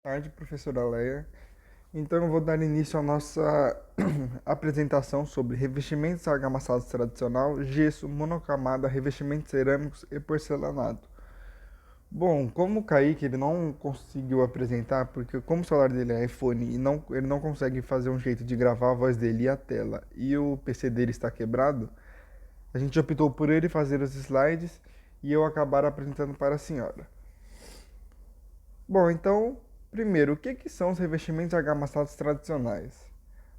Tarde, professora Leia. Então, eu vou dar início à nossa apresentação sobre revestimentos argamassados tradicional, gesso, monocamada, revestimentos cerâmicos e porcelanato. Bom, como o Kaique ele não conseguiu apresentar, porque como o celular dele é iPhone e ele não consegue fazer um jeito de gravar a voz dele e a tela, e o PC dele está quebrado, a gente optou por ele fazer os slides e eu acabar apresentando para a senhora. Bom, então, primeiro, o que são os revestimentos argamassados tradicionais?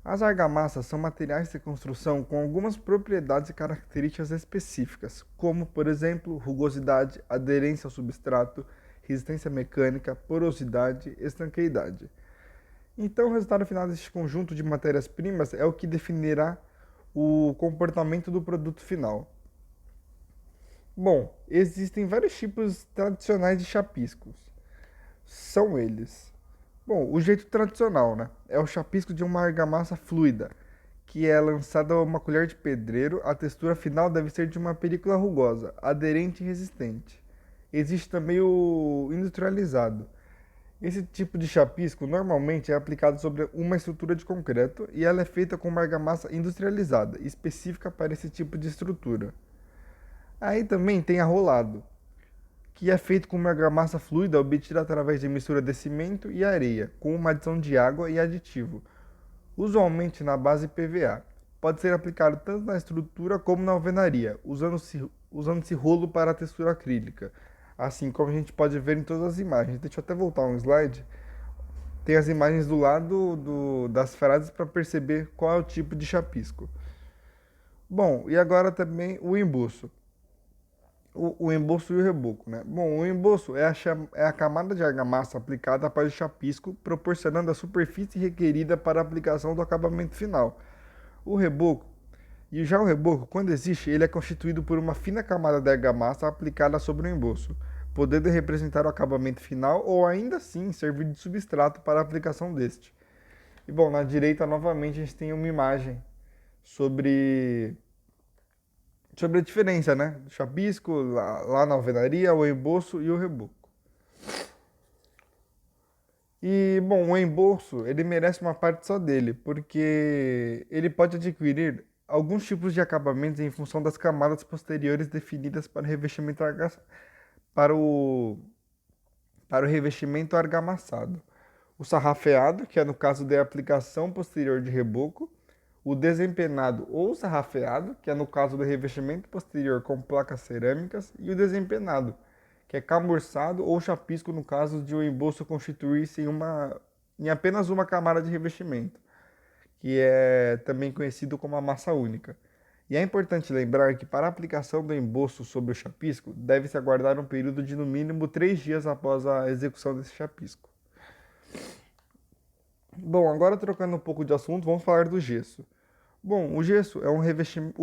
As argamassas são materiais de construção com algumas propriedades e características específicas, como, por exemplo, rugosidade, aderência ao substrato, resistência mecânica, porosidade e estanqueidade. Então, o resultado final deste conjunto de matérias-primas é o que definirá o comportamento do produto final. Bom, existem vários tipos tradicionais de chapiscos. São eles: bom, o jeito tradicional, né? É o chapisco de uma argamassa fluida, que é lançada a uma colher de pedreiro. A textura final deve ser de uma película rugosa, aderente e resistente. Existe também o industrializado. Esse tipo de chapisco normalmente é aplicado sobre uma estrutura de concreto e ela é feita com uma argamassa industrializada, específica para esse tipo de estrutura. Aí também tem arrolado, que é feito com uma argamassa fluida obtida através de mistura de cimento e areia, com uma adição de água e aditivo, usualmente na base PVA. Pode ser aplicado tanto na estrutura como na alvenaria, usando-se rolo para a textura acrílica, assim como a gente pode ver em todas as imagens. Deixa eu até voltar um slide. Tem as imagens do lado das frases para perceber qual é o tipo de chapisco. Bom, e agora também o emboço. O emboço e o reboco, né? Bom, o emboço é a camada de argamassa aplicada após o chapisco, proporcionando a superfície requerida para a aplicação do acabamento final. O reboco, e já o reboco, quando existe, ele é constituído por uma fina camada de argamassa aplicada sobre o emboço, podendo representar o acabamento final ou ainda assim servir de substrato para a aplicação deste. E bom, na direita novamente a gente tem uma imagem sobre a diferença, né? Do chapisco, lá na alvenaria, o embolso e o reboco. E, bom, o embolso, ele merece uma parte só dele, porque ele pode adquirir alguns tipos de acabamentos em função das camadas posteriores definidas para o revestimento, para o, para o revestimento argamassado. O sarrafeado, que é no caso da aplicação posterior de reboco, o desempenado ou sarrafeado, que é no caso do revestimento posterior com placas cerâmicas, e o desempenado, que é camurçado ou chapisco no caso de o embolso constituir-se em apenas uma camada de revestimento, que é também conhecido como a massa única. E é importante lembrar que para a aplicação do embolso sobre o chapisco, deve-se aguardar um período de no mínimo 3 dias após a execução desse chapisco. Bom, agora trocando um pouco de assunto, vamos falar do gesso. Bom, o gesso é o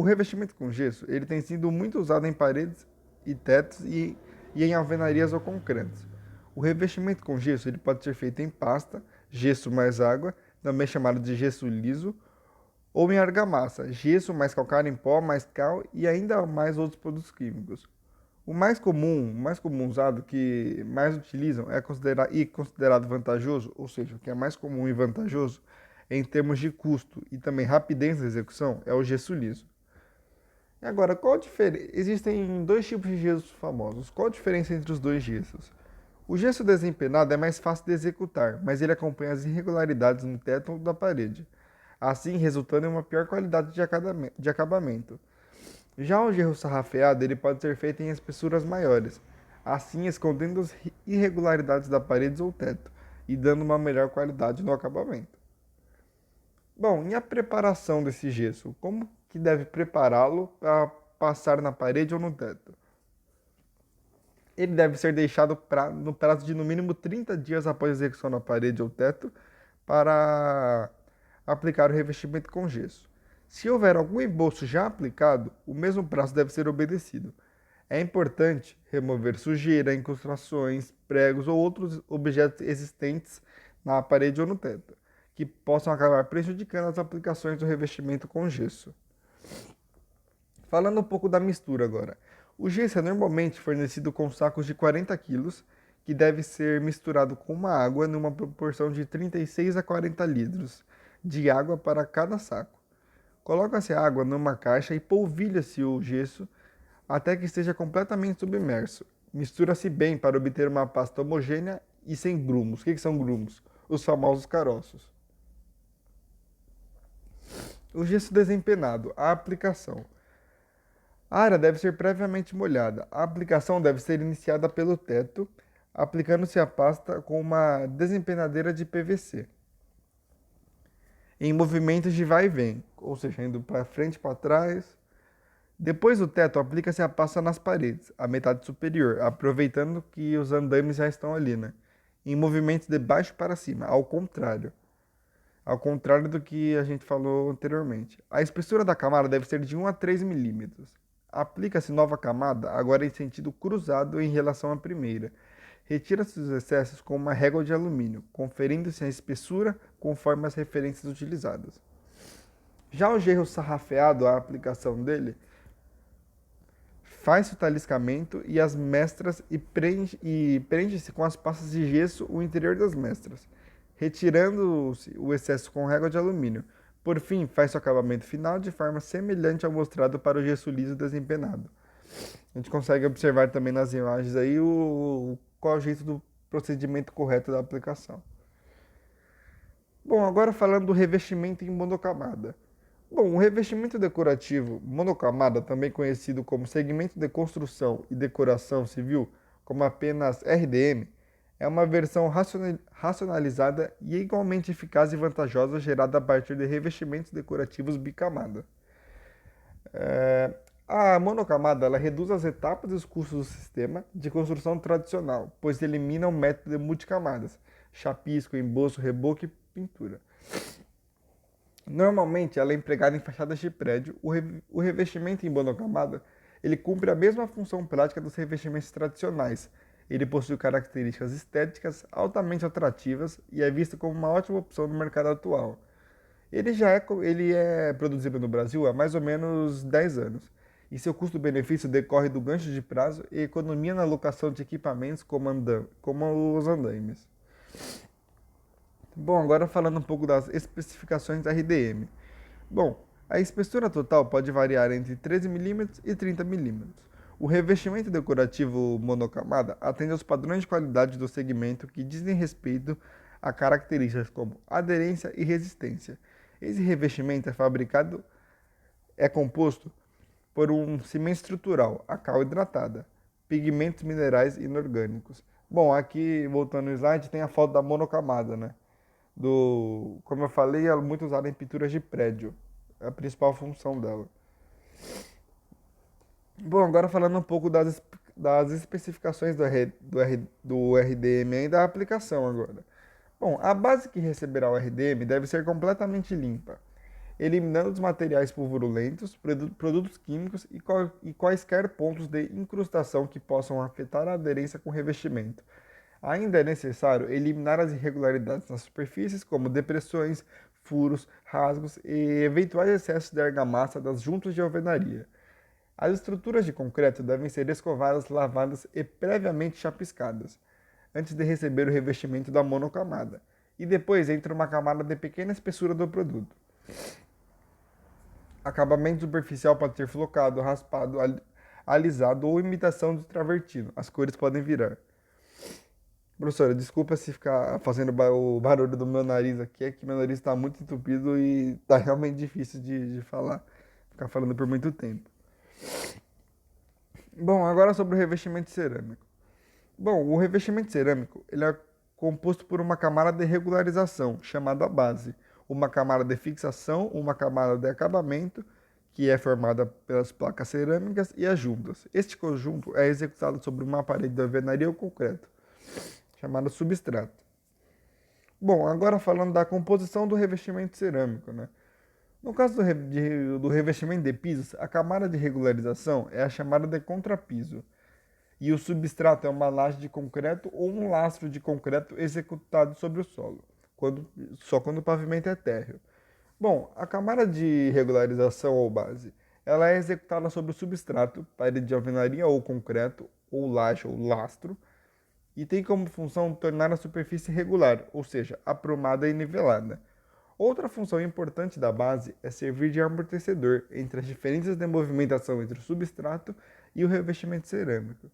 revestimento com gesso, ele tem sido muito usado em paredes e tetos e em alvenarias ou concretos. O revestimento com gesso ele pode ser feito em pasta, gesso mais água, também chamado de gesso liso, ou em argamassa, gesso mais calcário em pó, mais cal e ainda mais outros produtos químicos. O mais comum usado, que mais utilizam considerado vantajoso, ou seja, o que é mais comum e vantajoso em termos de custo e também rapidez da execução, é o gesso liso. E agora, qual a diferença? Existem dois tipos de gessos famosos. Qual a diferença entre os dois gessos? O gesso desempenado é mais fácil de executar, mas ele acompanha as irregularidades no teto ou da parede, assim resultando em uma pior qualidade de acabamento. Já o gesso sarrafeado ele pode ser feito em espessuras maiores, assim escondendo as irregularidades da parede ou teto e dando uma melhor qualidade no acabamento. Bom, e a preparação desse gesso? Como que deve prepará-lo para passar na parede ou no teto? Ele deve ser deixado no prazo de no mínimo 30 dias após a execução na parede ou teto para aplicar o revestimento com gesso. Se houver algum embolso já aplicado, o mesmo prazo deve ser obedecido. É importante remover sujeira, incrustações, pregos ou outros objetos existentes na parede ou no teto, que possam acabar prejudicando as aplicações do revestimento com gesso. Falando um pouco da mistura agora. O gesso é normalmente fornecido com sacos de 40 quilos, que deve ser misturado com uma água numa proporção de 36 a 40 litros de água para cada saco. Coloca-se a água numa caixa e polvilha-se o gesso até que esteja completamente submerso. Mistura-se bem para obter uma pasta homogênea e sem grumos. O que são grumos? Os famosos caroços. O gesso desempenado. A aplicação. A área deve ser previamente molhada. A aplicação deve ser iniciada pelo teto, aplicando-se a pasta com uma desempenadeira de PVC. Em movimentos de vai e vem, ou seja, indo para frente e para trás. Depois do teto, aplica-se a pasta nas paredes, a metade superior, aproveitando que os andames já estão ali, né? Em movimentos de baixo para cima, ao contrário. Ao contrário do que a gente falou anteriormente. A espessura da camada deve ser de 1 a 3 milímetros. Aplica-se nova camada, agora em sentido cruzado em relação à primeira. Retira-se os excessos com uma régua de alumínio, conferindo-se a espessura conforme as referências utilizadas. Já o gerro sarrafeado, a aplicação dele, faz-se o taliscamento e as mestras e prende-se com as pastas de gesso o interior das mestras, retirando-se o excesso com régua de alumínio. Por fim, faz o acabamento final de forma semelhante ao mostrado para o gesso liso desempenado. A gente consegue observar também nas imagens aí qual é o jeito do procedimento correto da aplicação. Bom, agora falando do revestimento em monocamada. Bom, o revestimento decorativo monocamada, também conhecido como segmento de construção e decoração civil, como apenas RDM, é uma versão racionalizada e igualmente eficaz e vantajosa gerada a partir de revestimentos decorativos bicamada. A monocamada ela reduz as etapas e os custos do sistema de construção tradicional, pois elimina o método de multicamadas, chapisco, emboço, reboco e pintura. Normalmente, ela é empregada em fachadas de prédio. O revestimento em monocamada ele cumpre a mesma função prática dos revestimentos tradicionais. Ele possui características estéticas altamente atrativas e é visto como uma ótima opção no mercado atual. Ele é produzido no Brasil há mais ou menos 10 anos, e seu custo-benefício decorre do gancho de prazo e economia na locação de equipamentos como os andaimes. Bom, agora falando um pouco das especificações da RDM. Bom, a espessura total pode variar entre 13 milímetros e 30 milímetros. O revestimento decorativo monocamada atende aos padrões de qualidade do segmento que dizem respeito a características como aderência e resistência. Esse revestimento é composto por um cimento estrutural, a cal hidratada, pigmentos minerais inorgânicos. Bom, aqui voltando no slide tem a foto da monocamada, né? Como eu falei, é muito usada em pinturas de prédio. É a principal função dela. Bom, agora falando um pouco das especificações do RDM e da aplicação agora. Bom, a base que receberá o RDM deve ser completamente limpa, eliminando os materiais pulverulentos, produtos químicos e quaisquer pontos de incrustação que possam afetar a aderência com o revestimento. Ainda é necessário eliminar as irregularidades nas superfícies, como depressões, furos, rasgos e eventuais excessos de argamassa das juntas de alvenaria. As estruturas de concreto devem ser escovadas, lavadas e previamente chapiscadas, antes de receber o revestimento da monocamada, e depois entra uma camada de pequena espessura do produto. Acabamento superficial pode ser flocado, raspado, alisado ou imitação de travertino. As cores podem virar. Professora, desculpa se ficar fazendo o barulho do meu nariz aqui, é que meu nariz está muito entupido e está realmente difícil de falar, ficar falando por muito tempo. Bom, agora sobre o revestimento cerâmico. Bom, o revestimento cerâmico ele é composto por uma camada de regularização, chamada base, uma camada de fixação, uma camada de acabamento, que é formada pelas placas cerâmicas e as juntas. Este conjunto é executado sobre uma parede de alvenaria ou concreto, chamada substrato. Bom, agora falando da composição do revestimento cerâmico, né? No caso do revestimento de pisos, a camada de regularização é a chamada de contrapiso, e o substrato é uma laje de concreto ou um lastro de concreto executado sobre o solo, só quando o pavimento é térreo. Bom, a camada de regularização ou base, ela é executada sobre o substrato, parede de alvenaria ou concreto, ou laje ou lastro, e tem como função tornar a superfície regular, ou seja, aprumada e nivelada. Outra função importante da base é servir de amortecedor entre as diferenças de movimentação entre o substrato e o revestimento cerâmico.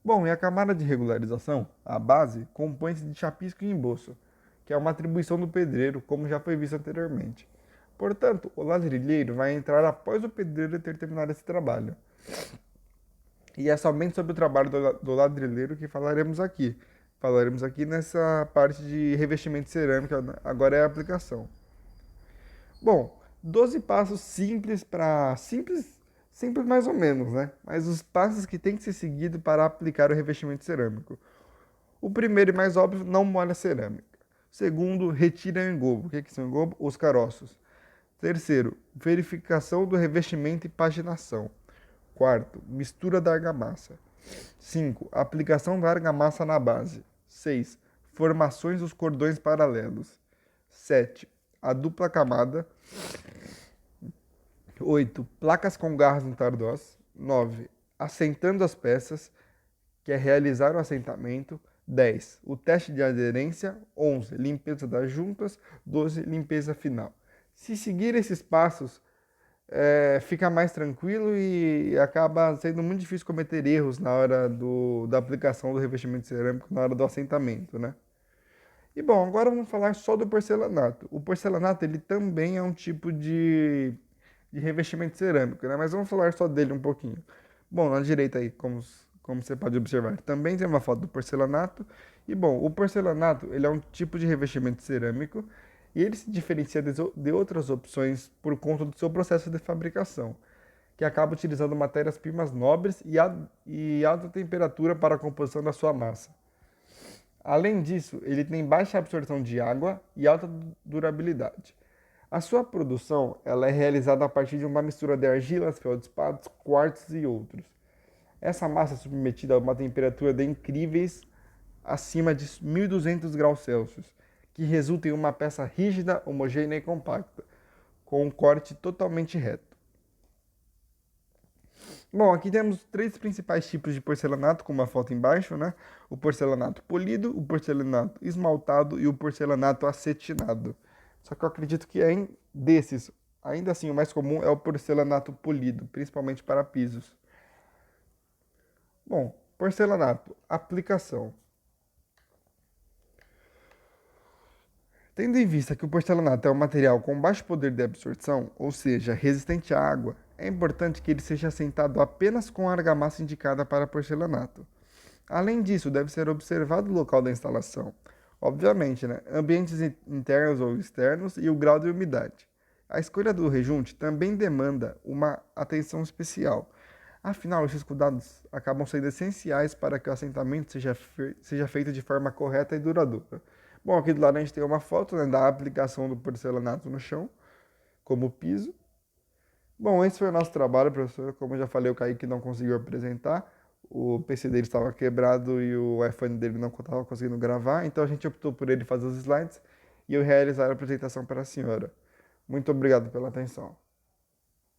Bom, e a camada de regularização, a base, compõe-se de chapisco e emboço, que é uma atribuição do pedreiro, como já foi visto anteriormente. Portanto, o ladrilheiro vai entrar após o pedreiro ter terminado esse trabalho. E é somente sobre o trabalho do ladrilheiro que falaremos aqui. Falaremos aqui nessa parte de revestimento cerâmico, agora é a aplicação. Bom, 12 passos simples para simples mais ou menos, né? Mas os passos que tem que ser seguido para aplicar o revestimento cerâmico. O primeiro e mais óbvio, não molha a cerâmica. Segundo, retira o engobo. O que são engobo? Os caroços. Terceiro, verificação do revestimento e paginação. Quarto, mistura da argamassa. 5. Aplicação da argamassa na base. 6. Formações dos cordões paralelos. 7. A dupla camada. 8. Placas com garras no tardós. 9. Assentando as peças, que é realizar o assentamento. 10. O teste de aderência. 11. Limpeza das juntas. 12. Limpeza final. Se seguir esses passos, fica mais tranquilo e acaba sendo muito difícil cometer erros na hora da aplicação do revestimento cerâmico, na hora do assentamento, né? E bom, agora vamos falar só do porcelanato. O porcelanato ele também é um tipo de revestimento cerâmico, né? Mas vamos falar só dele um pouquinho. Bom, na direita aí, como você pode observar, também tem uma foto do porcelanato. E bom, o porcelanato ele é um tipo de revestimento cerâmico e ele se diferencia de outras opções por conta do seu processo de fabricação, que acaba utilizando matérias-primas nobres e alta temperatura para a composição da sua massa. Além disso, ele tem baixa absorção de água e alta durabilidade. A sua produção ela é realizada a partir de uma mistura de argilas, feldspatos, quartzos e outros. Essa massa é submetida a uma temperatura de incríveis acima de 1200 graus Celsius, que resulta em uma peça rígida, homogênea e compacta, com um corte totalmente reto. Bom, aqui temos três principais tipos de porcelanato, como a foto embaixo, né? O porcelanato polido, o porcelanato esmaltado e o porcelanato acetinado. Só que eu acredito que desses, ainda assim, o mais comum é o porcelanato polido, principalmente para pisos. Bom, porcelanato, aplicação. Tendo em vista que o porcelanato é um material com baixo poder de absorção, ou seja, resistente à água, é importante que ele seja assentado apenas com a argamassa indicada para porcelanato. Além disso, deve ser observado o local da instalação. Obviamente, né? Ambientes internos ou externos e o grau de umidade. A escolha do rejunte também demanda uma atenção especial. Afinal, esses cuidados acabam sendo essenciais para que o assentamento seja feito de forma correta e duradoura. Bom, aqui do lado a gente tem uma foto, né, da aplicação do porcelanato no chão, como piso. Bom, esse foi o nosso trabalho, professor. Como eu já falei, o Kaique não conseguiu apresentar. O PC dele estava quebrado e o iPhone dele não estava conseguindo gravar. Então a gente optou por ele fazer os slides e eu realizar a apresentação para a senhora. Muito obrigado pela atenção.